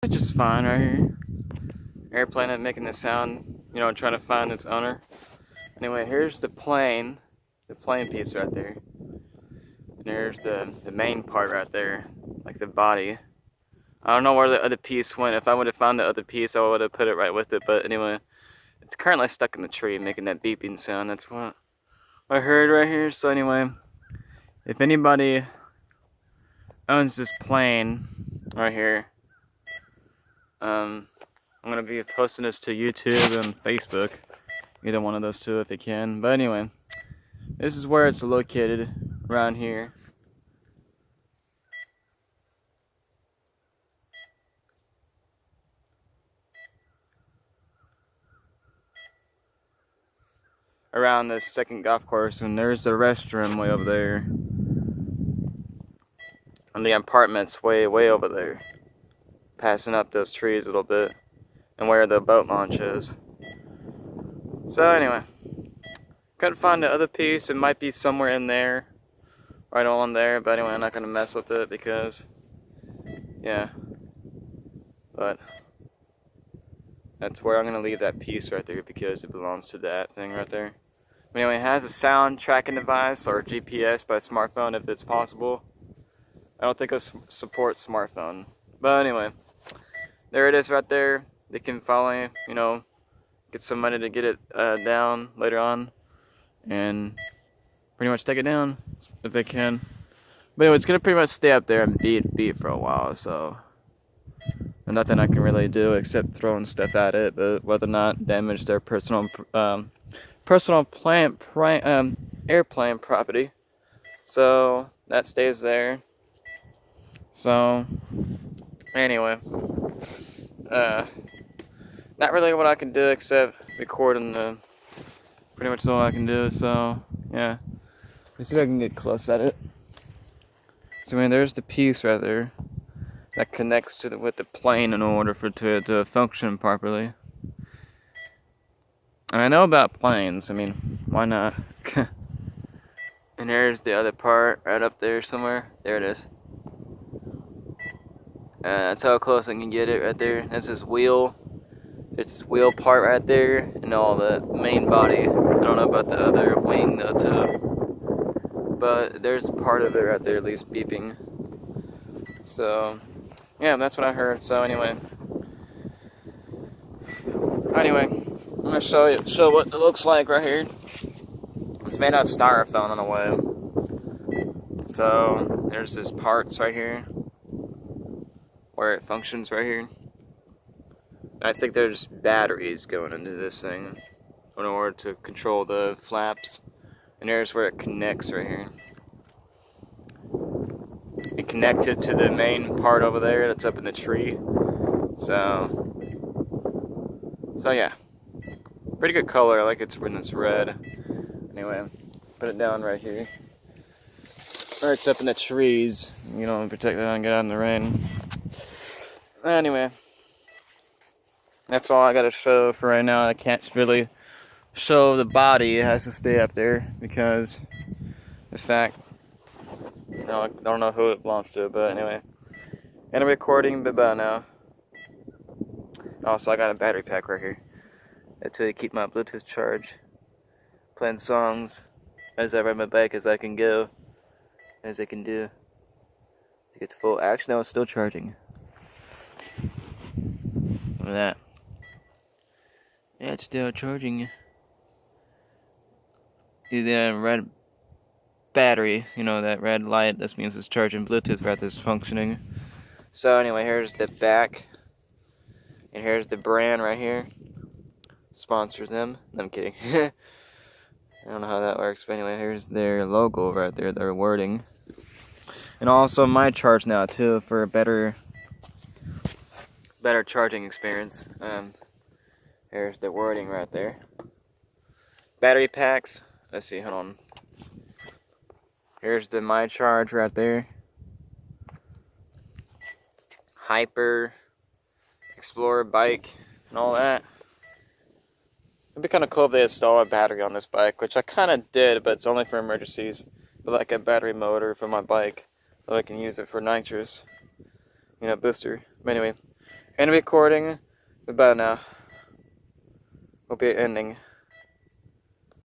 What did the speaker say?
It's just fine right here. Airplane is making the sound, you know, trying to find its owner. Anyway, here's the plane piece right there. And there's the main part right there, like the body. I don't know where the other piece went. If I would have found the other piece, I would have put it right with it. But anyway, it's currently stuck in the tree, making that beeping sound. That's what I heard right here. So anyway, if anybody owns this plane right here, I'm gonna be posting this to YouTube and Facebook, either one of those two if it can. But anyway, this is where it's located, around here. Around this second golf course, and there's the restroom way over there, and the apartments way over there, passing up those trees a little bit, and where the boat launch is. So anyway, couldn't find the other piece. It might be somewhere in there, right on there, but anyway, I'm not gonna mess with it because, yeah, but that's where I'm gonna leave that piece right there because it belongs to that thing right there. But anyway, it has a sound tracking device or GPS by smartphone if it's possible. I don't think it supports smartphone, but anyway, there it is right there. They can finally, you know, get some money to get it down later on, and pretty much take it down if they can. But anyway, it's gonna pretty much stay up there and beat for a while, so there's nothing I can really do except throwing stuff at it, but whether or not damage their personal airplane property. So that stays there. So anyway, not really what I can do except recording the pretty much all I can do. So yeah, let's see if I can get close at it. So I mean, there's the piece right there that connects to with the plane in order for it to function properly. And I know about planes. I mean, why not? And there's the other part right up there somewhere. There it is. That's how close I can get it right there. That's this wheel. There's this wheel part right there, and all the main body. I don't know about the other wing though too, but there's part of it right there, at least beeping. So yeah, that's what I heard. So anyway, I'm gonna show what it looks like right here. It's made out of styrofoam in a way. So there's this parts right here where it functions right here. I think there's batteries going into this thing in order to control the flaps. And there's where it connects right here. It connected to the main part over there that's up in the tree. So yeah, pretty good color. I like it when it's red. Anyway, put it down right here. Or it's up in the trees, you know, protect that and get out in the rain. Anyway, that's all I gotta show for right now. I can't really show the body. It has to stay up there because, in fact, you know, I don't know who it belongs to, but anyway. And I'm recording, bye-bye now. Also, I got a battery pack right here. That's to keep my Bluetooth charged. Playing songs as I ride my bike as I can go. As I can do. It gets full. Actually, no, it's still charging. Look at that. Yeah, it's still charging. The red battery, you know, that red light, that means it's charging. Bluetooth right there is functioning. So anyway, here's the back. And here's the brand right here. Sponsors them. No, I'm kidding. I don't know how that works, but anyway, here's their logo right there, their wording. And also my charge now too for a better charging experience. Here's the wording right there. Battery packs. Let's see, hold on. Here's the my charge right there. Hyper, Explorer bike, and all that. It'd be kind of cool if they install a battery on this bike, which I kind of did, but it's only for emergencies. But like a battery motor for my bike, so I can use it for nitrous, you know, booster. But anyway, end recording. Goodbye now. Will be ending.